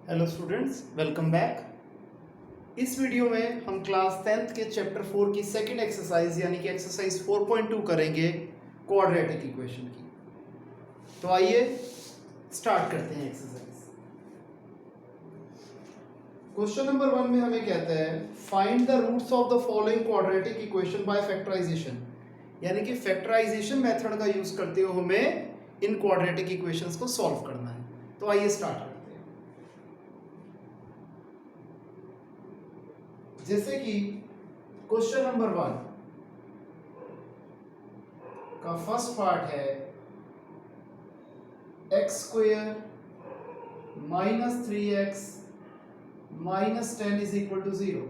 Hello students, welcome back. इस video में हम क्लास 10th के चैप्टर 4 की सेकंड एक्सरसाइज यानी कि एक्सरसाइज 4.2 करेंगे क्वाड्रेटिक इक्वेशन की। तो आइए स्टार्ट करते हैं एक्सरसाइज। क्वेश्चन नंबर 1 में हमें कहता है find the roots of the following quadratic equation by factorization, यानी कि फैक्टराइजेशन मेथड का यूज करते हुए हमें इन क्वाड्रेटिक इक्वेशंस को सॉल्व करना है। तो आइए स्टार्ट करते हैं। जैसे कि क्वेश्चन नंबर 1 का फर्स्ट पार्ट है x square minus 3x minus 10 is equal to 0।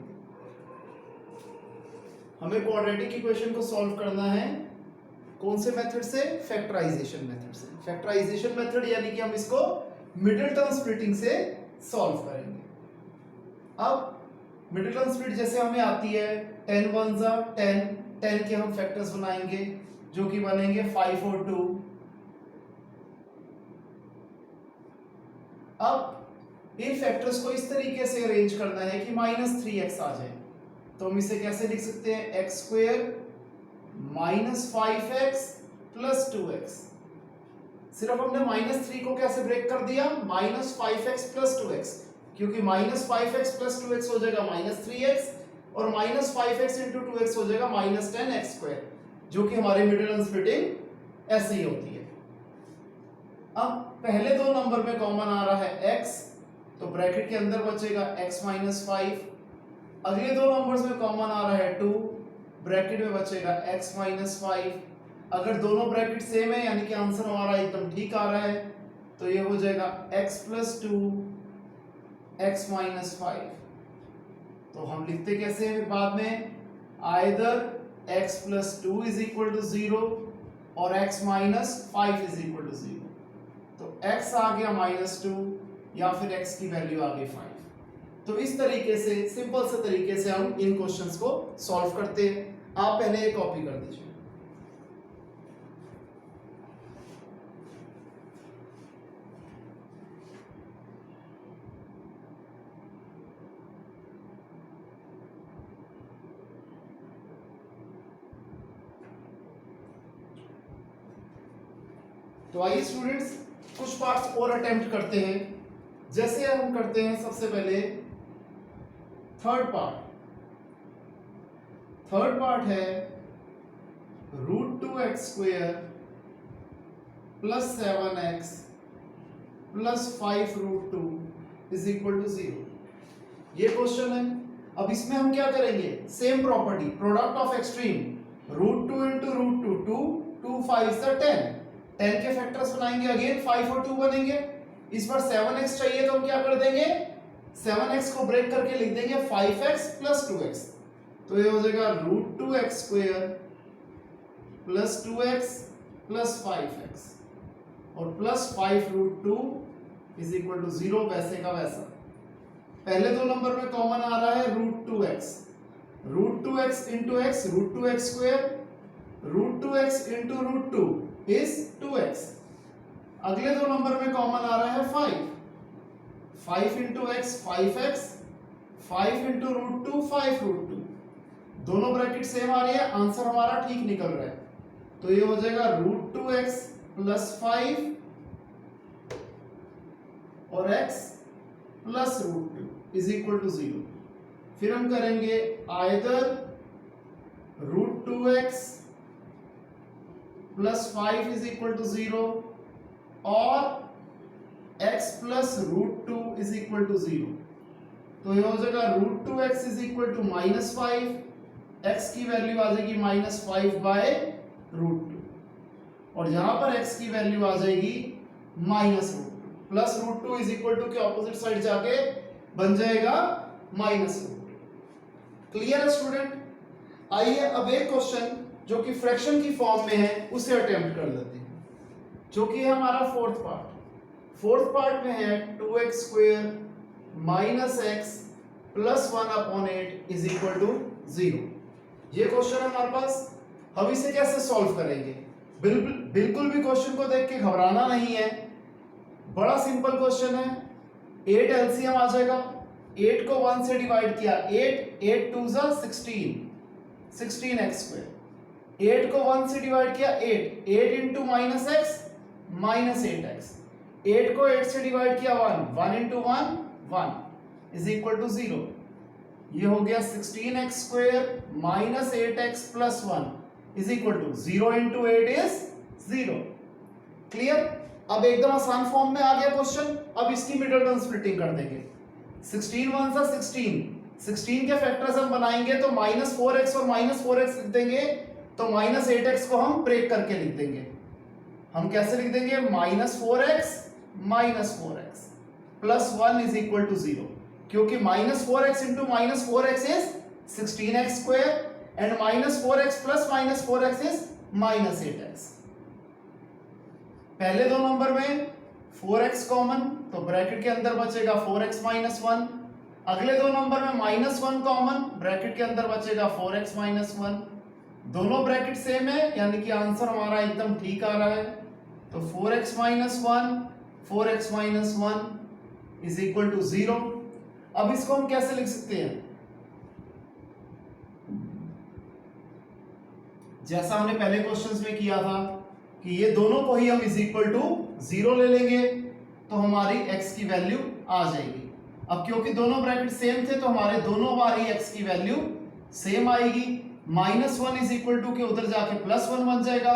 हमें क्वाड्रेटिक इक्वेशन को सॉल्व करना है कौन से मेथड से? फैक्टराइजेशन मेथड से। फैक्टराइजेशन मेथड यानी कि हम इसको मिडिल टर्म स्प्लिटिंग से सॉल्व करेंगे। अब मिडिल टर्म स्प्लिट जैसे हमें आती है 10 1 जा 10, 10 के हम फैक्टर्स बनाएंगे जो कि बनेंगे 5 और 2। अब इन फैक्टर्स को इस तरीके से अरेंज करना है कि -3x आ जाए। तो हम इसे कैसे लिख सकते हैं? X square minus 5x plus 2x। सिर्फ हमने -3 को कैसे ब्रेक कर दिया? -5x प्लस 2x, क्योंकि -5x प्लस 2x हो जाएगा -3x और -5x इंटू 2x हो जाएगा -10x स्क्वायर, जो कि हमारे मिडिल टर्म स्प्लिटिंग ऐसे ही होती है। अब पहले दो नंबर में कॉमन आ रहा है x, तो ब्रैकेट के अंदर बचेगा x माइनस 5। अगले दो नंबर्स में कॉमन आ रहा है 2, ब्रैकेट में बचेगा x माइनस 5। अगर दोनों ब्रैकेट सेम है यानी कि आंसर हमारा एकदम ठीक आ रहा है, तो ये हो जाएगा x प्लस 2 x माइनस 5। तो हम लिखते कैसे हैं बाद में? Either x plus 2 is equal to 0 और x minus 5 is equal to 0। तो x आ गया -2 या फिर x की वैल्यू आ गई 5। तो इस तरीके से सिंपल से तरीके से हम इन क्वेश्चंस को सॉल्व करते हैं। आप पहले ये कॉपी कर दीजिए। तो आइए स्टूडेंट्स कुछ पार्ट्स और अटेम्प्ट करते हैं। जैसे हम करते हैं सबसे पहले थर्ड पार्ट है √2x square plus 7x plus 5√2 is equal to 0। ये क्वेश्चन है। अब इसमें हम क्या करेंगे? Same property, product of extreme, √2 into √2 2, 2 5 से 10 के फैक्टर्स बनाएंगे। अगेन 5 और 2 बनेंगे। इस बार 7x चाहिए तो हम क्या कर देंगे? 7x को ब्रेक करके लिख देंगे 5x प्लस 2x। तो ये हो जाएगा √2x square plus 2x plus 5x और प्लस 5√2 इज इक्वल टू 0। वैसे का वैसा। पहले दो नंबर में कॉमन आ रहा है √2x into x, √2x square, √2x into √2 is 2x। अगले दो नंबर में कॉमन आ रहा है 5 इंटू x 5x, 5 इंटू √2 5√2। दोनों ब्रैकेट सेम आ रही है, आंसर हमारा ठीक निकल रहा है। तो ये हो जाएगा √2x प्लस 5 और x plus √2 is equal to 0। फिर हम करेंगे either √2x plus 5 is equal to 0 और x plus √2 is equal to 0। तो ये हो जाएगा √2x is equal to -5, x की वैल्यू आ जाएगी -5 बाय √2 और यहां पर x की वैल्यू आ जाएगी -√2। प्लस √2 इज इक्वल टू के ऑपोजिट साइड जाके बन जाएगा -√2। क्लियर है स्टूडेंट? आइए अब एक क्वेश्चन जो कि फ्रैक्शन की फॉर्म में है उसे अटेम्प्ट कर लेते हैं, जो कि है हमारा फोर्थ पार्ट में है 2x square minus x plus 1/8 is equal to 0। ये क्वेश्चन है हमारे पास। हम इसे कैसे सॉल्व करेंगे? बिल्कुल भी क्वेश्चन को देख के घबराना नहीं है। बड़ा सिंपल क्वेश्चन है। 8 एलसीएम आ जाएगा, 8 को 1 से डिवाइड किया 8, 8 2 जा 16, 16x स्क्वायर। 8 को 1 से डिवाइड किया 8, 8 into minus x minus 8x। 8 को 8 से डिवाइड किया 1, 1 इंटू 1 1 इज इक्वल टू 0। ये हो गया 16x square minus 8x plus 1 is equal to 0 into 8 is 0। Clear? अब एकदम आसान फॉर्म में आ गया क्वेश्चन। अब इसकी मिडल टर्म स्प्लिटिंग कर देंगे। 16 1 सा 16, 16 के फैक्टर्स हम बनाएंगे तो माइनस 4x और माइनस 4x लिख देंगे, तो माइनस 8x को हम ब्रेक करके लिख देंगे। हम कैसे लिख देंगे? Minus 4x plus 1 is equal to 0, क्योंकि minus 4x into minus 4x is 16x square and minus 4x plus minus 4x is minus 8x। पहले दो नंबर में 4x कॉमन, तो ब्रैकेट के अंदर बचेगा 4x माइनस 1। अगले दो नंबर में माइनस 1 कॉमन, ब्रैकेट के अंदर बचेगा 4x माइनस 1। दोनों ब्रैकेट सेम है, यानी कि आंसर हमारा एकदम ठीक आ रहा है। तो 4x minus 1 4x minus 1 is equal to 0। अब इसको हम कैसे लिख सकते हैं? जैसा हमने पहले क्वेश्चंस में किया था कि ये दोनों को ही हम इज इक्वल टू 0 ले लेंगे तो हमारी x की वैल्यू आ जाएगी। अब क्योंकि दोनों ब्रैकेट सेम थे तो हमारे दोनों बार ही x की वैल्यू सेम आएगी। माइनस 1 इज इक्वल टू के उधर जाके प्लस 1 बन जाएगा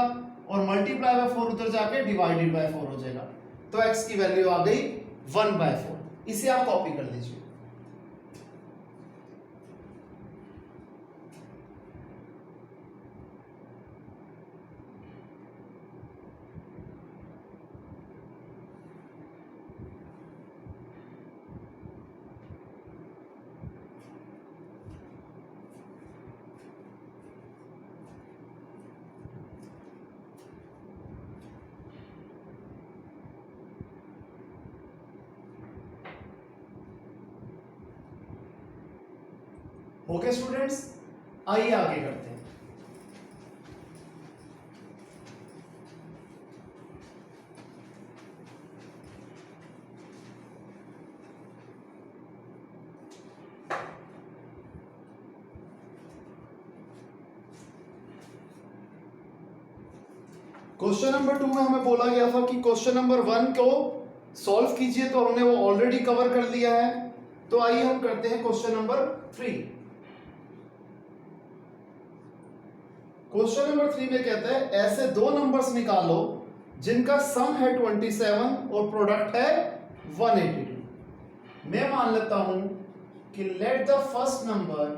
और मल्टीप्लाई बाय 4 उधर जाके डिवाइडेड बाय 4 हो जाएगा, तो x की वैल्यू आ गई 1/4। इसे आप कॉपी कर लीजिए। ओके स्टूडेंट्स, आइए आगे करते हैं। क्वेश्चन नंबर 2 में हमें बोला गया था कि क्वेश्चन नंबर 1 को सॉल्व कीजिए, तो हमने वो ऑलरेडी कवर कर लिया है। तो आइए हम करते हैं क्वेश्चन नंबर 3। क्वेश्चन नंबर 3 में कहता है ऐसे दो नंबर्स निकालो जिनका सम है 27 और प्रोडक्ट है 182। मैं मान लेता हूं कि let the first number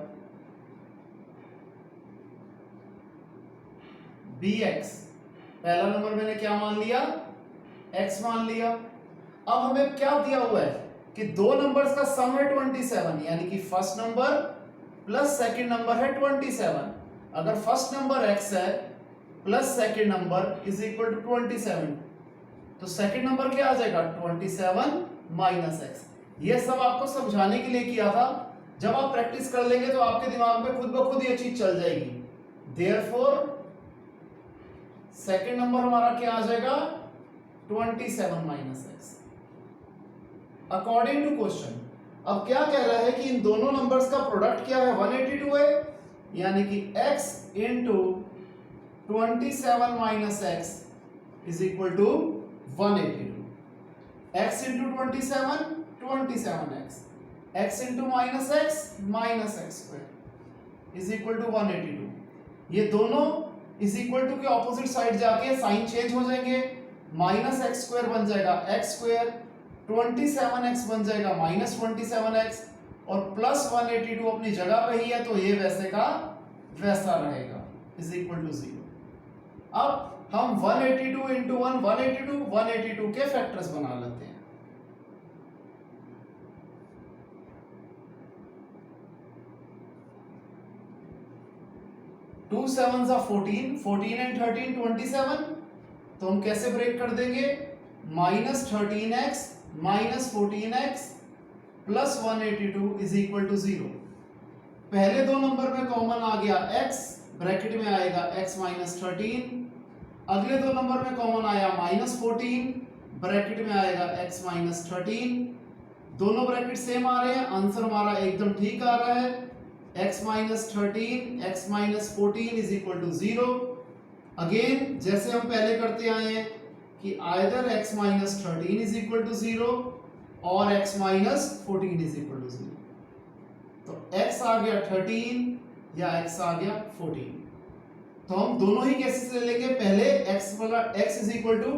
be x. पहला नंबर मैंने क्या मान लिया? x मान लिया। अब हमें क्या दिया हुआ है कि दो नंबर्स का सम है 27, यानी कि first number plus second number है 27। अगर फर्स्ट नंबर x है plus second number is equal to 27, तो सेकंड नंबर क्या आ जाएगा? 27 माइनस x। ये सब आपको समझाने के लिए किया था। जब आप प्रैक्टिस कर लेंगे तो आपके दिमाग में खुद ब खुद ये चीज चल जाएगी। देयरफॉर सेकंड नंबर हमारा क्या आ जाएगा? 27 minus x according to question. अब क्या कह रहा है कि इन दोनों नंबर्स का प्रोडक्ट क्या है? 182 है, यानी कि x into 27 minus x is equal to 182। x into 27 27x, x into minus x minus x square is equal to 182। ये दोनों इज इक्वल टू के ऑपोजिट साइड जाके साइन चेंज हो जाएंगे। माइनस एक्स स्क्वायर बन जाएगा एक्स स्क्वायर, 27x बन जाएगा माइनस 27x और प्लस 182 अपनी जगह पे ही है, तो ये वैसे का वैसा रहेगा इज इक्वल टू 0। अब हम 182 इंटू 1 182 के फैक्टर्स बना लेते हैं। टू 7 14, 14 एंड 13 27, तो हम कैसे ब्रेक कर देंगे? Minus 13x minus 14x plus 182 is equal to 0। पहले दो नंबर में कॉमन आ गया x, ब्रैकेट में आएगा x माइनस 13। अगले दो नंबर में कॉमन आया माइनस 14, ब्रैकेट में आएगा x माइनस 13। दोनों ब्रैकेट सेम आ रहे हैं, आंसर हमारा एकदम ठीक आ रहा है। x minus 13 x minus 14 is equal to 0। Again जैसे हम पहले करते आए हैं कि either x minus 13 is equal to 0 और x minus 14 is equal to 0। तो x आ गया 13 या x आ गया 14। तो हम दोनों ही केसेस ले लेंगे। पहले x वाला x इज इक्वल टू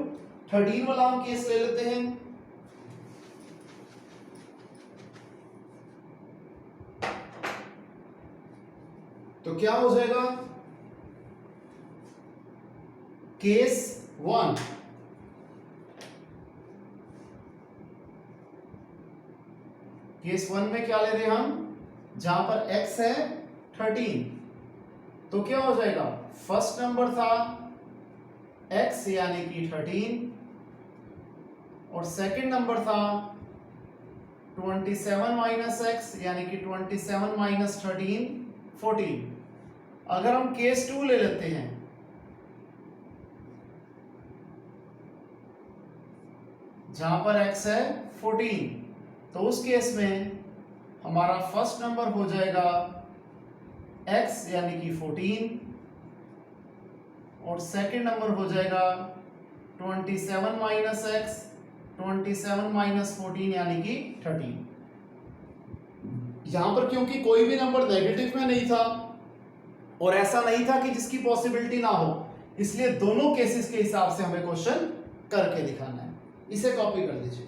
13 वाला हम केस ले लेते हैं। तो क्या हो जाएगा, केस 1, केस 1 में क्या ले रहे हैं हम, जहां पर x है 13, तो क्या हो जाएगा, फर्स्ट नंबर था x यानी कि 13 और सेकंड नंबर था 27 माइनस x यानी कि 27 माइनस 13 14। अगर हम केस 2 ले लेते हैं, जहां पर x है 14, तो उस केस में हमारा फर्स्ट नंबर हो जाएगा x यानी कि 14 और सेकंड नंबर हो जाएगा 27 माइनस x 27 माइनस 14 यानी कि 13। यहां पर क्योंकि कोई भी नंबर नेगेटिव में नहीं था और ऐसा नहीं था कि जिसकी पॉसिबिलिटी ना हो, इसलिए दोनों केसेस के हिसाब से हमें क्वेश्चन करके दिखाना है। इसे कॉपी कर लीजिए।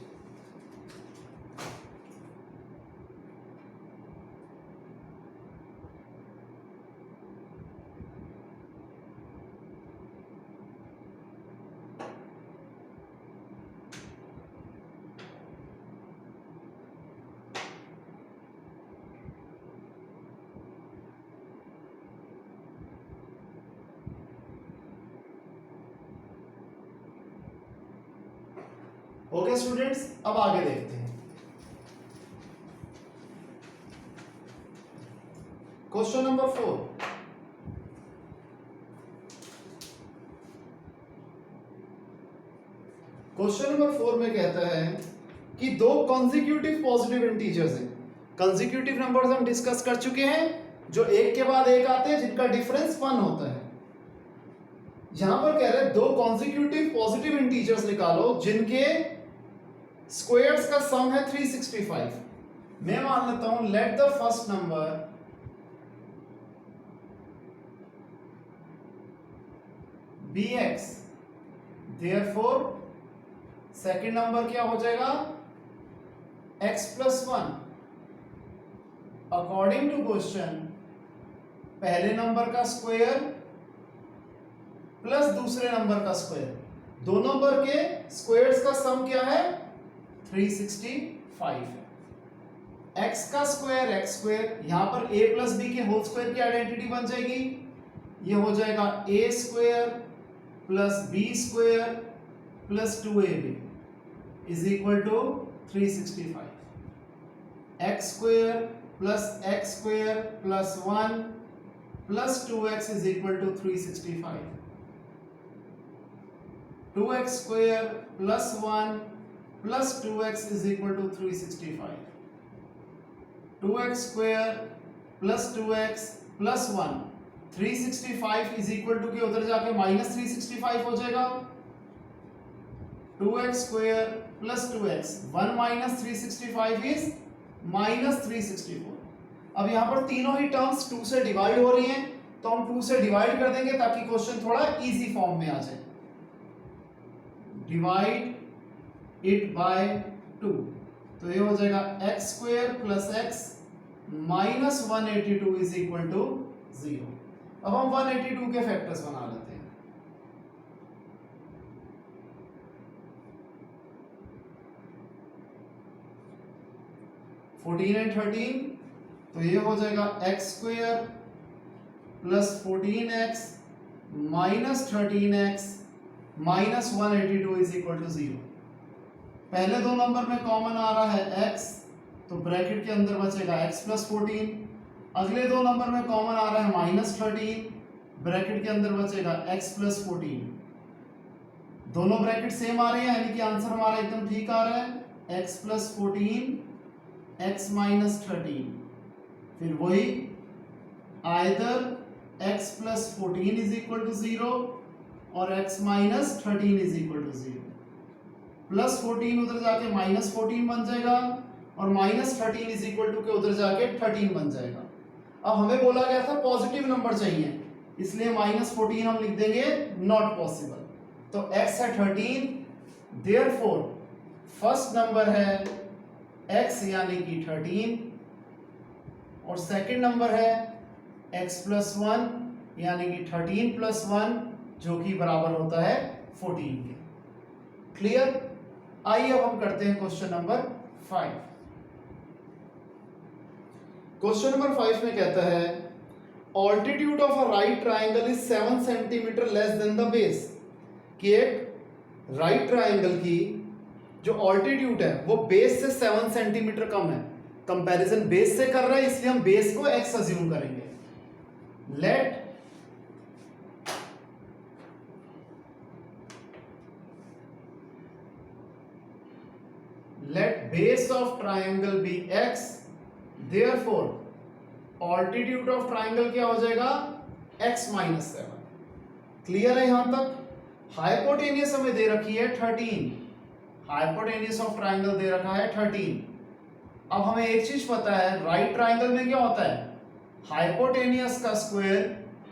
ओके स्टूडेंट्स, अब आगे देखते हैं। Question number 4। क्वेश्चन नंबर 4 में कहता है कि दो कॉन्जिक्यूटिव पॉजिटिव इंटीजर्स हैं। कॉन्जिक्यूटिव नंबर्स हम डिस्कस कर चुके हैं, जो एक के बाद एक आते हैं, जिनका डिफरेंस 1 होता है। यहां पर कह रहे हैं दो कॉन्जिक्यूटिव पॉजिटिव इंटीजर्स निकालो जिनके स्क्वायर्स का सम है 365। मैं मान लेता हूं let the first number be x, therefore second number क्या हो जाएगा, x plus 1। According to question पहले नंबर का स्क्वायर प्लस दूसरे नंबर का स्क्वायर, दोनों नंबर के स्क्वायर्स का सम क्या है, 365 है। x का स्क्वायर x स्क्वायर, यहां पर a प्लस बी के होल स्क्वायर की आइडेंटिटी बन जाएगी। ये हो जाएगा a square plus b square plus 2ab is equal to 365। x square plus 1 plus 2x is equal to 365। 2x square plus 1 plus 2x is equal to 365। 2x square plus 2x plus 1, 365 is equal to के उधर जाके minus 365 हो जाएगा। 2x square plus 2x, 1 minus 365 is minus 364। अब यहां पर तीनों ही terms 2 से डिवाइड हो रही हैं, तो हम 2 से डिवाइड कर देंगे ताकि क्वेश्चन थोड़ा इजी फॉर्म में आ जाए। डिवाइड इट बाय 2, तो ये हो जाएगा x square plus x minus 182 is equal to 0। अब हम 182 के फैक्टर्स बना लेते हैं। फोर्टीन एंड 13, तो ये हो जाएगा x square plus 14x minus 13x minus 182 is equal to 0। पहले दो नंबर में कॉमन आ रहा है x, तो ब्रैकेट के अंदर बचेगा x प्लस 14। अगले दो नंबर में कॉमन आ रहा है माइनस 13, ब्रैकेट के अंदर बचेगा x प्लस 14। दोनों ब्रैकेट सेम आ रहे हैं, यानी कि आंसर हमारा एकदम ठीक आ रहा है। x प्लस 14 x माइनस 13, फिर वही either x plus 14 is equal to 0 और x minus 13 is equal to 0। Plus 14 उधर जाके माइनस 14 बन जाएगा और माइनस 13 इज इक्वल टू के उधर जाके 13 बन जाएगा। अब हमें बोला गया था पॉजिटिव नंबर चाहिए, इसलिए माइनस 14 हम लिख देंगे नॉट पॉसिबल। तो x है 13, देयरफॉर फर्स्ट नंबर है x यानी कि 13 और सेकंड नंबर है x प्लस 1 यानी कि 13 प्लस 1 जो कि बराबर होता है 14 के। क्लियर? आइए अब हम करते हैं क्वेश्चन नंबर 5। क्वेश्चन नंबर 5 में कहता है altitude of a right triangle is 7 centimetre less than the base, कि एक राइट ट्राइंगल की जो ऑल्टीट्यूड है वो बेस से 7 सेंटीमीटर कम है। कंपैरिजन बेस से कर रहे हैं इसलिए हम बेस को x अज्यूम करेंगे। let base of triangle be x, therefore altitude of triangle क्या हो जाएगा x माइनस 7। क्लियर है यहां तक? हाइपोटेनियस हमें दे रखी है 13, हाइपोटेनियस ऑफ ट्राइंगल दे रखा है 13। अब हमें एक चीज पता है, राइट ट्राइंगल में क्या होता है, हाइपोटेनियस का square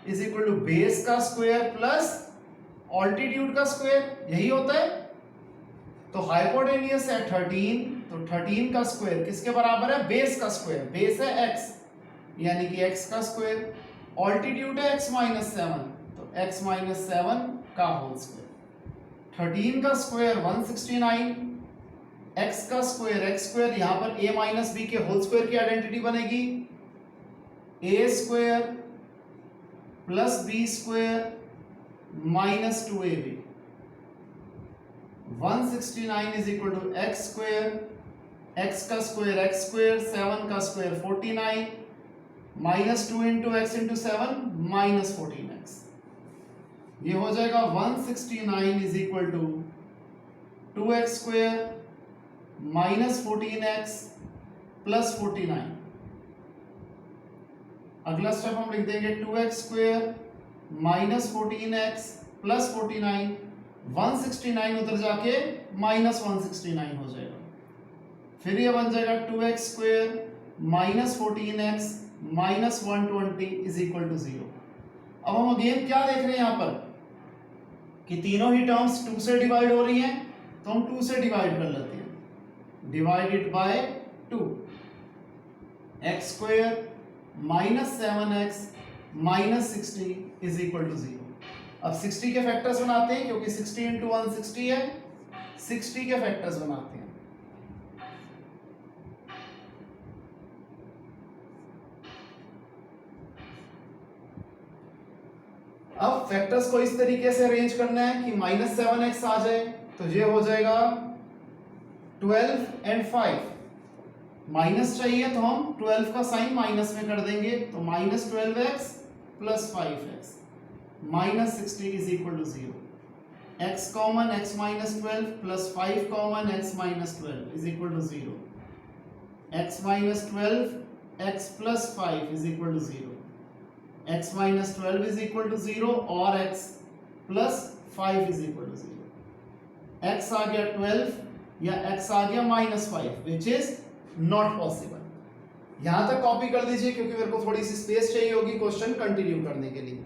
is equal to base का स्क्वायर प्लस ऑल्टीट्यूड का स्क्वायर, यही होता है। तो हाइपोटेनियस है 13, तो 13 का स्क्वायर किसके बराबर है, बेस का स्क्वायर, बेस है x यानी कि x का स्क्वायर, ऑल्टीट्यूड है x माइनस 7 तो x माइनस 7 का होल स्क्वायर, 13 का स्क्वायर 169, x का स्क्वायर x स्क्वायर, यहां पर a माइनस बी के होल स्क्वायर की आइडेंटिटी बनेगी a square plus b square minus 2ab, 169 is equal to x square, x का स्क्वायर एक्स स्क्वायर, 7 का square 49 minus 2 into x into 7 minus 14x, ये हो जाएगा 169 is equal to 2x square minus 14x plus 49। अगला step हम लिख देंगे 2x square minus 14x plus 49, 169 उधर जाके माइनस 169 हो जाएगा, फिर ये बन जाएगा 2x square minus 14x minus 120 is equal to 0। अब हम अगेन क्या देख रहे हैं यहाँ पर कि तीनों ही टर्म्स 2 से डिवाइड हो रही हैं, तो हम 2 से डिवाइड कर लेते हैं, divided by 2, x square minus 7x minus 60 is equal to 0। अब 60 के फैक्टर्स बनाते हैं क्योंकि 60 इंटू 160 है, 60 के फैक्टर्स बनाते हैं। अब फैक्टर्स को इस तरीके से अरेंज करना है कि माइनस 7x आ जाए, तो ये हो जाएगा 12 एंड 5, माइनस चाहिए तो हम 12 का साइन माइनस में कर देंगे, तो minus 12x plus 5x minus 60 is equal to 0, x common x minus 12 plus 5 common x minus 12 is equal to 0, x minus 12 x plus 5 is equal to 0, x minus 12 is equal to 0 और x plus 5 is equal to 0, x आ गया 12 या x आ गया minus 5 which is not possible. यहां तक copy कर दीजिए क्योंकि मेरे को थोड़ी सी स्पेस चाहिए होगी क्वेश्चन कंटिन्यू करने के लिए।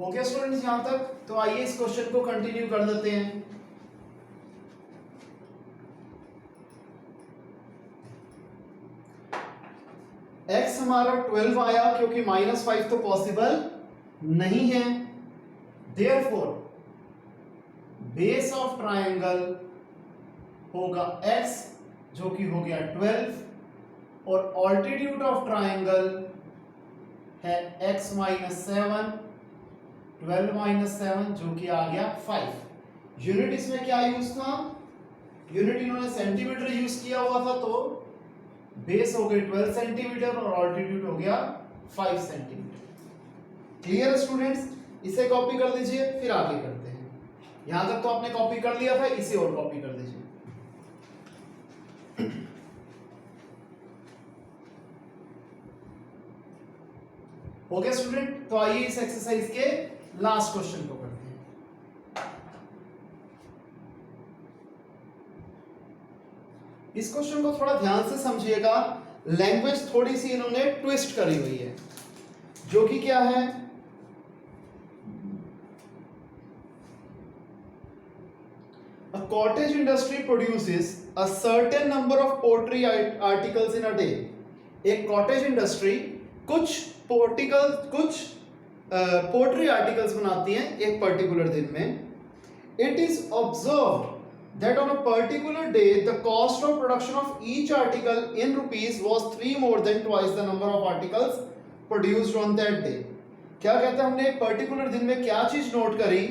ओके स्टूडेंट्स यहां तक? तो आइए इस क्वेश्चन को कंटिन्यू कर देते हैं। x हमारा 12 आया क्योंकि -5 तो पॉसिबल नहीं है। देयरफॉर बेस ऑफ ट्रायंगल होगा x जो कि हो गया 12 और ऑल्टीट्यूड ऑफ ट्रायंगल है x -7, 12 - 7 जो कि आ गया 5। यूनिट इसमें क्या यूज था? यूनिट इन्होंने सेंटीमीटर यूज किया हुआ था, तो बेस हो गई 12 सेंटीमीटर और ऑल्टीट्यूड हो गया 5 सेंटीमीटर। Clear students? इसे कॉपी कर लीजिए, फिर आगे करते हैं। यहां तक तो आपने कॉपी कर लिया था, इसे और कॉपी कर दीजिए। ओके स्टूडेंट, तो आइए इस एक्सरसाइज के लास्ट क्वेश्चन को करते हैं। इस क्वेश्चन को थोड़ा ध्यान से समझिएगा, लैंग्वेज थोड़ी सी इन्होंने ट्विस्ट करी हुई है, जो कि क्या है? A cottage industry produces a certain number of pottery articles in a day. एक कॉटेज इंडस्ट्री कुछ पोट्री आर्टिकल्स बनाती है एक पर्टिकुलर दिन में। It is observed that on a particular day the cost of production of each article in rupees was 3 more than twice the number of articles produced on that day. क्या कहते हैं? हमने एक पर्टिकुलर दिन में क्या चीज नोट करी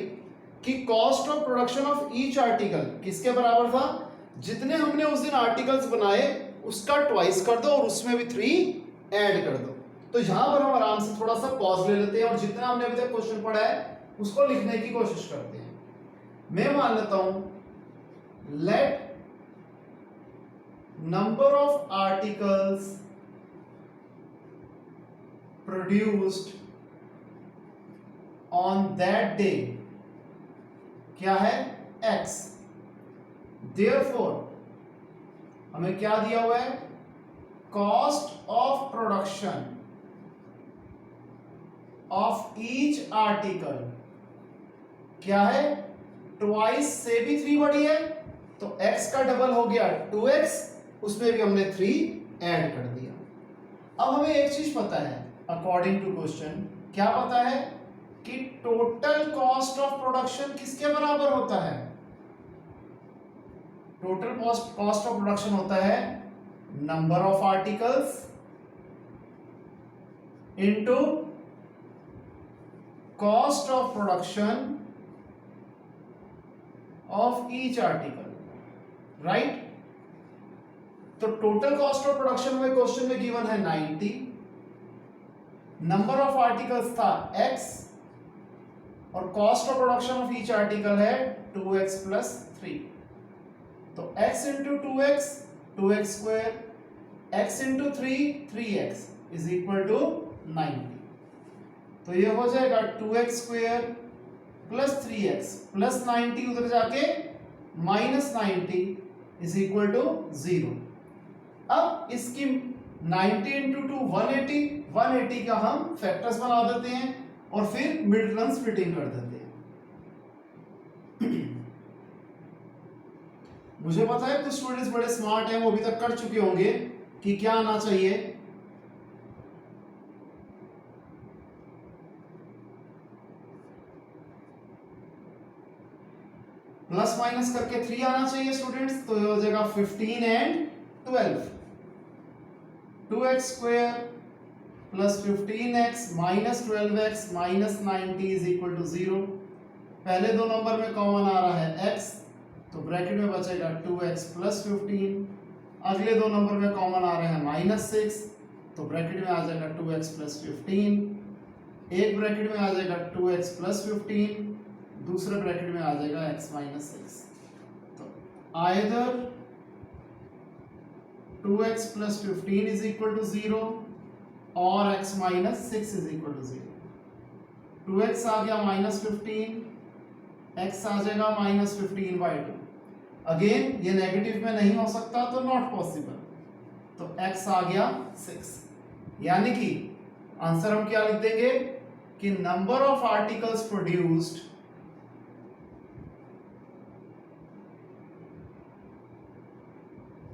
कि cost of production of each article किसके बराबर था? जितने हमने उस दिन आर्टिकल्स बनाए उसका ट्वाइस कर दो और उसमें भी 3 ऐड कर दो। तो यहां पर हम आराम से थोड़ा सा पॉज ले लेते हैं और जितना हमने अभी तक क्वेश्चन पढ़ा है उसको लिखने की कोशिश करते हैं। मैं मान लेता हूं let number of articles produced on that day क्या है? x। therefore हमें क्या दिया हुआ है? cost of production of each article क्या है? ट्वाइस से भी 3 बड़ी है, तो x का डबल हो गया 2x, उसमें भी हमने 3 ऐड कर दिया। अब हमें एक चीज पता है, अकॉर्डिंग टू क्वेश्चन क्या पता है? कि टोटल कॉस्ट ऑफ प्रोडक्शन किसके बराबर होता है? टोटल कॉस्ट ऑफ प्रोडक्शन होता है number of articles into cost of production of each article, right? तो टोटल कॉस्ट ऑफ प्रोडक्शन में क्वेश्चन में गिवन है 90, नंबर ऑफ आर्टिकल्स था x और cost of production of each article है 2x + 3। तो x × 2x 2x स्क्वायर, x × 3 3x is equal to 90। तो ये हो जाएगा 2x square plus 3x plus 90 उधर जाके -90 इज इक्वल टू 0। अब इसकी 90 × 2 180, 180 का हम फैक्टर्स बना देते हैं और फिर मिड टर्म स्प्लिटिंग कर देते हैं। मुझे पता है कुछ स्टूडेंट्स बड़े स्मार्ट हैं, वो अभी तक कर चुके होंगे कि क्या आना चाहिए। प्लस माइनस करके 3 आना चाहिए स्टूडेंट्स, तो ये हो जाएगा 15 and 12। 2x square plus 15x minus 12x minus 90 is equal to 0। पहले दो नंबर में कॉमन आ रहा है x, तो ब्रैकेट में बचेगा 2x प्लस 15। अगले दो नंबर में कॉमन आ रहे हैं -6, तो ब्रैकेट में आ जाएगा 2x प्लस 15। एक ब्रैकेट में आ जाएगा 2x प्लस 15, दूसरे ब्रैकेट में आ जाएगा x - 6। तो either 2x plus 15 is equal to 0 और x - 6 is equal to 0। 2x आ गया -15, x आ जाएगा -15/2। अगेन ये नेगेटिव में नहीं हो सकता, तो नॉट पॉसिबल, तो x आ गया 6। यानी कि आंसर हम क्या लिख देंगे कि number of articles produced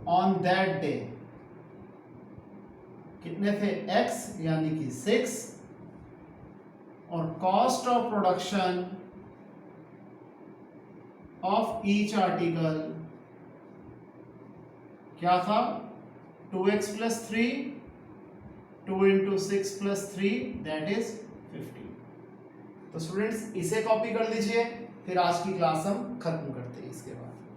on that day कितने थे, x यानी कि 6, और cost of production of each article क्या था, 2x + 3, 2 × 6 + 3 दैट इज 50। तो स्टूडेंट्स इसे कॉपी कर लीजिए, फिर आज की क्लास हम खत्म करते हैं इसके बाद।